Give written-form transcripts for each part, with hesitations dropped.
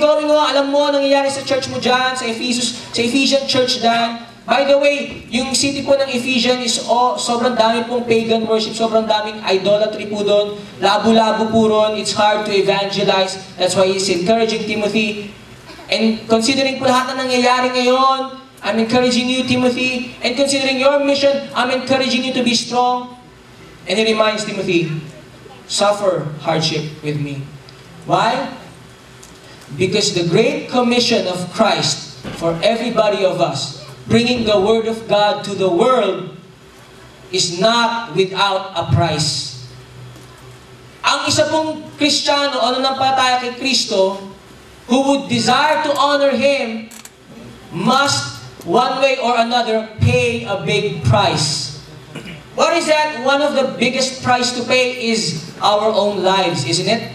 going on, alam mo, nangyayari sa church mo dyan, sa Ephesian church dyan. By the way, yung city po ng Ephesian is sobrang dami pong pagan worship, sobrang daming idolatry po doon, labo-labo po ron, it's hard to evangelize. That's why he's encouraging Timothy. And considering po lahat na nangyayari ngayon, I'm encouraging you, Timothy, and considering your mission, I'm encouraging you to be strong. And he reminds Timothy, suffer hardship with me. Why? Because the great commission of Christ for everybody of us, bringing the Word of God to the world, is not without a price. Ang isa pong Kristiyano o nanampalataya kay Kristo, who would desire to honor Him, must, one way or another, pay a big price. What is that? One of the biggest price to pay is our own lives, isn't it?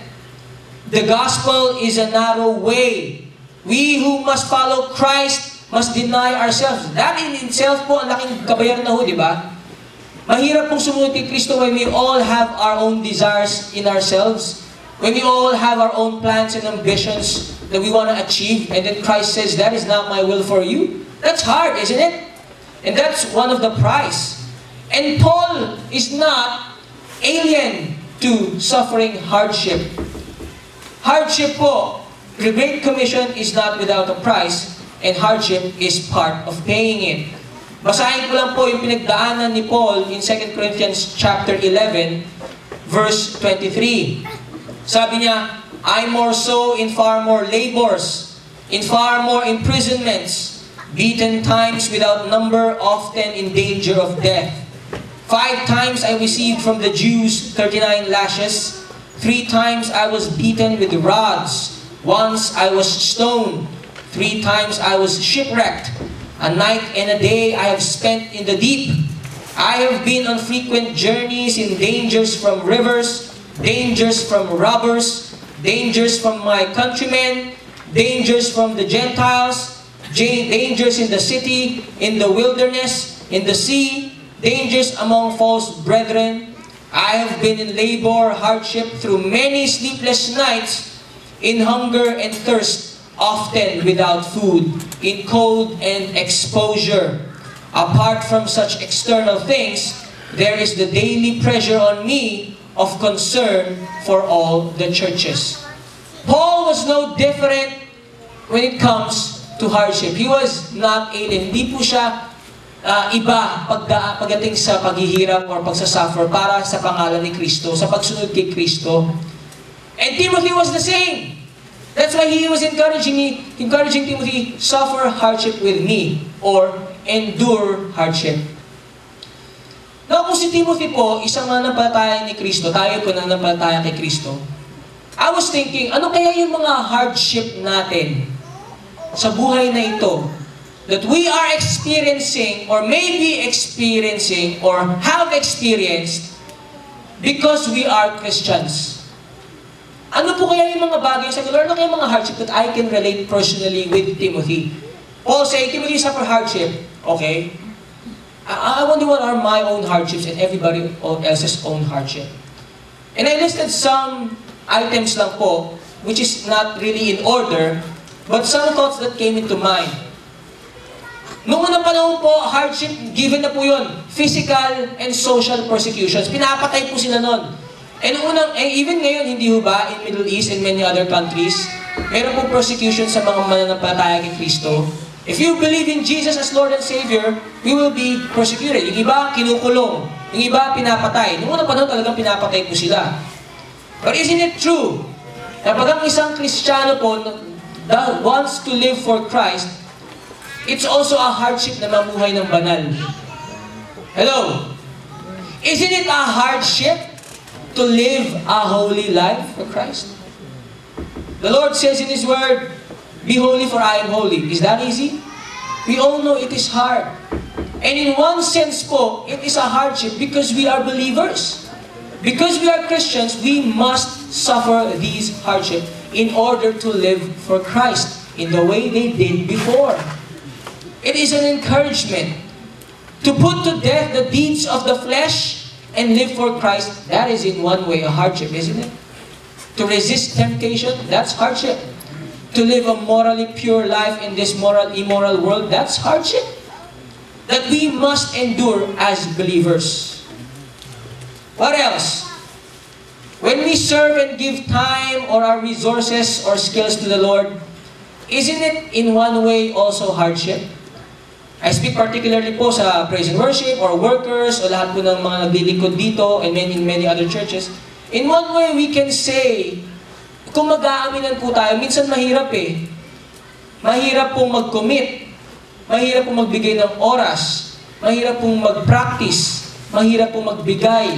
The gospel is a narrow way. We who must follow Christ must deny ourselves. That in itself po, ang laking kabayaran na ho, di ba? Mahirap pong sumunod kay Kristo when we all have our own desires in ourselves. When we all have our own plans and ambitions that we want to achieve, and then Christ says, that is not my will for you. That's hard, isn't it? And that's one of the price. And Paul is not alien to suffering hardship. Hardship po, the Great Commission is not without a price, and hardship is part of paying it. Basahin ko lang po yung pinagdaanan ni Paul in 2 Corinthians chapter 11, verse 23. Sabi niya, I more so in far more labors, in far more imprisonments, beaten times without number, often in danger of death. 5 times I received from the Jews 39 lashes. 3 times I was beaten with rods. Once I was stoned. 3 times I was shipwrecked. A night and a day I have spent in the deep. I have been on frequent journeys in dangers from rivers, dangers from robbers, dangers from my countrymen, dangers from the Gentiles, dangers in the city, in the wilderness, in the sea, dangers among false brethren. I have been in labor, hardship, through many sleepless nights, in hunger and thirst, often without food, in cold and exposure. Apart from such external things, there is the daily pressure on me of concern for all the churches. Paul was no different when it comes to hardship. He was not alien. Hindi po siya iba pagdating sa paghihirap or pagsasuffer para sa pangalan ni Kristo, sa pagsunod kay Kristo. And Timothy was the same. That's why he was encouraging Timothy, suffer hardship with me, or endure hardship. Now, kung si Timothy po, isang nanampalataya ni Kristo, tayo po nanampalataya kay Kristo, I was thinking, ano kaya yung mga hardship natin sa buhay na ito that we are experiencing, or maybe experiencing, or have experienced because we are Christians? Ano po kaya yung mga bagay sa Lord? Ano kaya yung mga hardship that I can relate personally with Timothy? Paul say, Timothy, suffer hardship. Okay. I wonder what are my own hardships and everybody else's own hardship. And I listed some items lang po, which is not really in order, but some thoughts that came into mind. Noong unang panahon po, hardship, given na po yun, physical and social persecutions. Pinapatay po sila nun. And even ngayon, hindi ho ba, in Middle East and many other countries, meron po persecution sa mga mananampalataya kay Kristo. If you believe in Jesus as Lord and Savior, we will be persecuted. Yung iba, kinukulong. Yung iba, pinapatay. Noong unang panahon, talagang pinapatay po sila. But isn't it true? Na pag ang isang Kristiyano po that wants to live for Christ, it's also a hardship na mamuhay ng banal. Hello? Isn't it a hardship to live a holy life for Christ? The Lord says in His Word, be holy for I am holy. Is that easy? We all know it is hard. And in one sense po, it is a hardship because we are believers. Because we are Christians, we must suffer these hardships in order to live for Christ in the way they did before. It is an encouragement to put to death the deeds of the flesh and live for Christ. That is in one way a hardship, isn't it? To resist temptation, that's hardship. to live a morally pure life in this immoral world, that's hardship that we must endure as believers. What else? When we serve and give time or our resources or skills to the Lord, isn't it in one way also hardship? I speak particularly po sa praise and worship or workers o lahat po ng mga naglilingkod dito and in many other churches. In one way, we can say, kung mag-aaminan po tayo, minsan mahirap eh. Mahirap pong mag-commit. Mahirap pong magbigay ng oras. Mahirap pong mag-practice. Mahirap pong magbigay.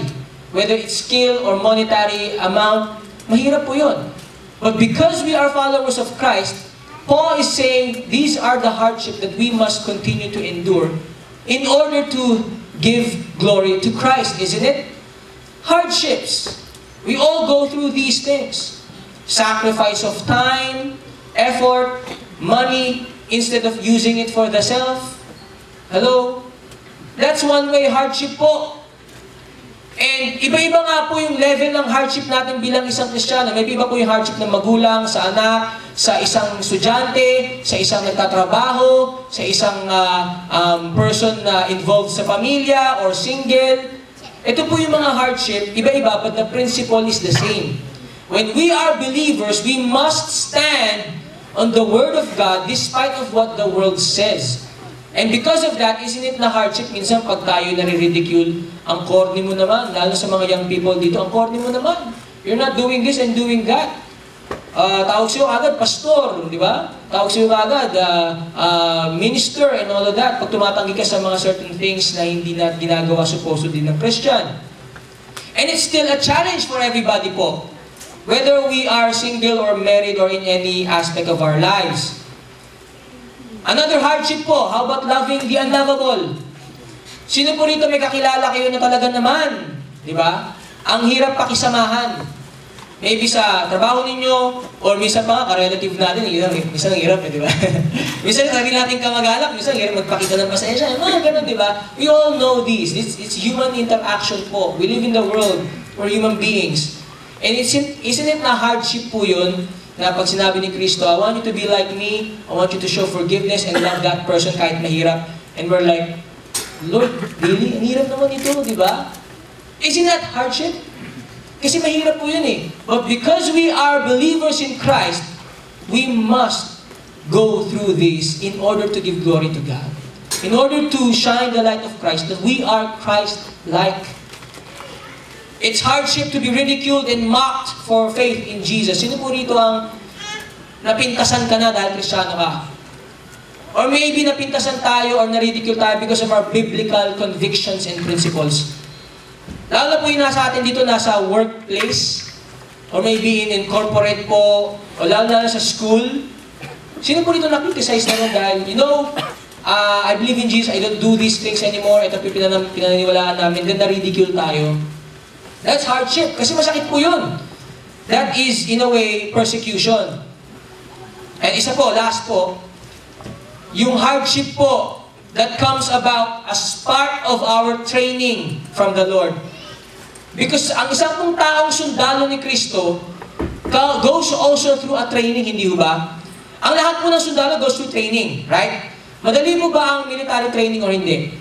Whether it's skill or monetary amount, mahirap po yun. But because we are followers of Christ, Paul is saying these are the hardships that we must continue to endure in order to give glory to Christ, isn't it? Hardships. We all go through these things. Sacrifice of time, effort, money, instead of using it for the self. Hello? That's one way hardship po. And iba-iba nga po yung level ng hardship natin bilang isang Kristiyano. May iba po yung hardship ng magulang, sa anak, sa isang estudyante, sa isang nagtatrabaho, sa isang person na involved sa pamilya or single. Ito po yung mga hardship, iba-iba, but the principle is the same. When we are believers, we must stand on the Word of God despite of what the world says. And because of that, isn't it na hardship minsan pag tayo nare-ridicule, ang corny mo naman, lalo sa mga young people dito, ang corny mo naman. You're not doing this and doing that. Tawag sa'yo agad, pastor, di ba? Tawag sa'yo agad, minister and all of that. Pag tumatanggi ka sa mga certain things na hindi na ginagawa supposedly ng Christian. And it's still a challenge for everybody po. Whether we are single or married or in any aspect of our lives. Another hardship po, how about loving the unlovable? Sino po rito may kakilala kayo na talaga naman? Di ba? Ang hirap pakisamahan. Maybe sa trabaho ninyo, or minsan pa nga, ka-relative natin, minsan ang hirap eh, di ba? Minsan sabi natin kamag-anak, minsan ang hirap magpakita ng pasensya. Mga ganun, di ba? We all know this. It's human interaction po. We live in the world. We're human beings. And isn't it na hardship po yun, na pag sinabi ni Kristo, I want you to be like me, I want you to show forgiveness and love that person kahit mahirap. And we're like, Lord, really? Ang hirap naman ito, di ba? Isn't that hardship? Kasi mahirap po yun eh. But because we are believers in Christ, we must go through this in order to give glory to God. In order to shine the light of Christ, that we are Christ-like. It's hardship to be ridiculed and mocked for faith in Jesus. Sino po rito ang napintasan ka na dahil Kristiyano ka? Or maybe napintasan tayo or naridicule tayo because of our biblical convictions and principles. Lalo po yung nasa atin dito, nasa workplace, or maybe in corporate po, o lalo na sa school. Sino po rito na-criticize naman dahil, I believe in Jesus, I don't do these things anymore, ito po pinaniniwalaan namin, then na-ridicule tayo. That's hardship, kasi masakit po yun. That is, in a way, persecution. And isa po, last po, yung hardship po that comes about as part of our training from the Lord. Because ang isang pong taong sundalo ni Kristo goes also through a training, hindi ba? Ang lahat po ng sundalo goes through training, right? Madali mo ba ang military training or hindi?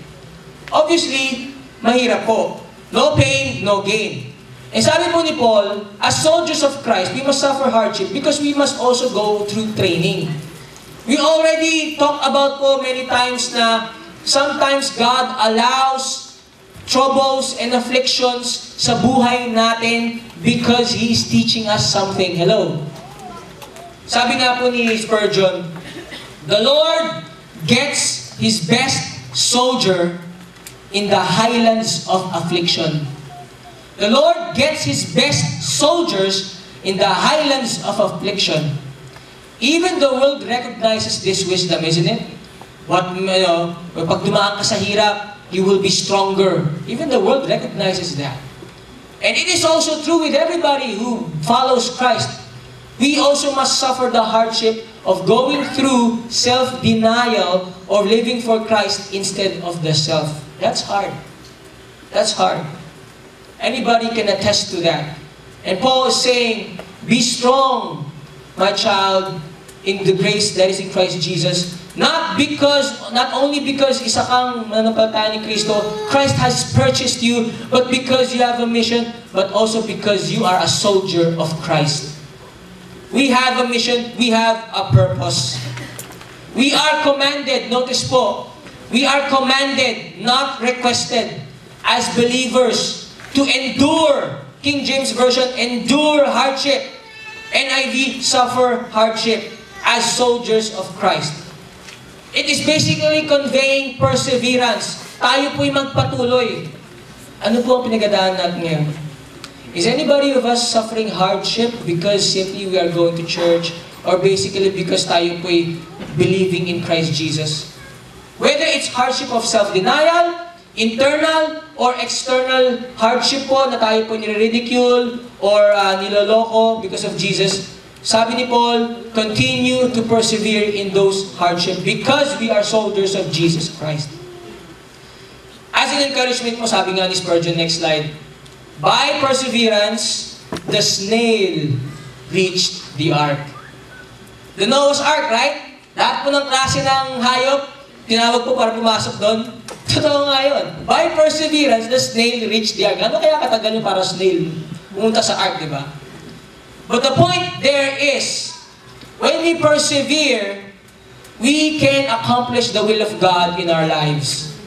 Obviously, mahirap po. No pain, no gain. And sabi po ni Paul, as soldiers of Christ, we must suffer hardship because we must also go through training. We already talked about po many times na sometimes God allows troubles and afflictions sa buhay natin because He is teaching us something. Hello? Sabi nga po ni Spurgeon, the Lord gets His best soldier in the highlands of affliction. The Lord gets His best soldiers in the highlands of affliction. Even the world recognizes this wisdom, isn't it? Pag dumaan ka sa hirap, you will be stronger. Even the world recognizes that. And it is also true with everybody who follows Christ. We also must suffer the hardship of going through self-denial or living for Christ instead of the self. That's hard. That's hard. Anybody can attest to that. And Paul is saying, be strong, my child, in the grace that is in Christ Jesus. Not only because isa kang mananampalataya ni Kristo, Christ has purchased you, but because you have a mission, but also because you are a soldier of Christ. We have a mission, we have a purpose. We are commanded, notice po, we are commanded, not requested, as believers, to endure, King James Version, endure hardship. NIV, suffer hardship as soldiers of Christ. It is basically conveying perseverance. Tayo po'y magpatuloy. Ano po ang pinagdadaanan natin ngayon? Is anybody of us suffering hardship because simply we are going to church, or basically because tayo po'y believing in Christ Jesus? Whether it's hardship of self-denial, internal or external hardship po na tayo po nire-ridicule or niloloko because of Jesus, sabi ni Paul, continue to persevere in those hardships because we are soldiers of Jesus Christ. As an encouragement mo, sabi nga ni Spurgeon, next slide, by perseverance, the snail reached the ark. The Noah's Ark, right? Lahat po ng klase ng hayop, tinawag po para pumasok doon. Totoo nga yun. By perseverance, the snail reached the ark. Ano kaya katagal yung para snail pumunta sa ark, di ba? But the point there is, when we persevere, we can accomplish the will of God in our lives.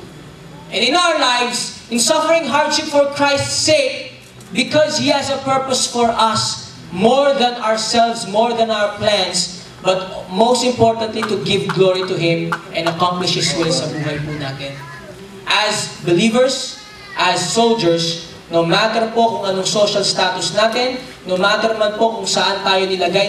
And in our lives, in suffering hardship for Christ's sake, because He has a purpose for us, more than ourselves, more than our plans, but most importantly, to give glory to Him and accomplish His will sa buhay po natin. As believers, as soldiers, no matter po kung anong social status natin, no matter man po kung saan tayo nilagay,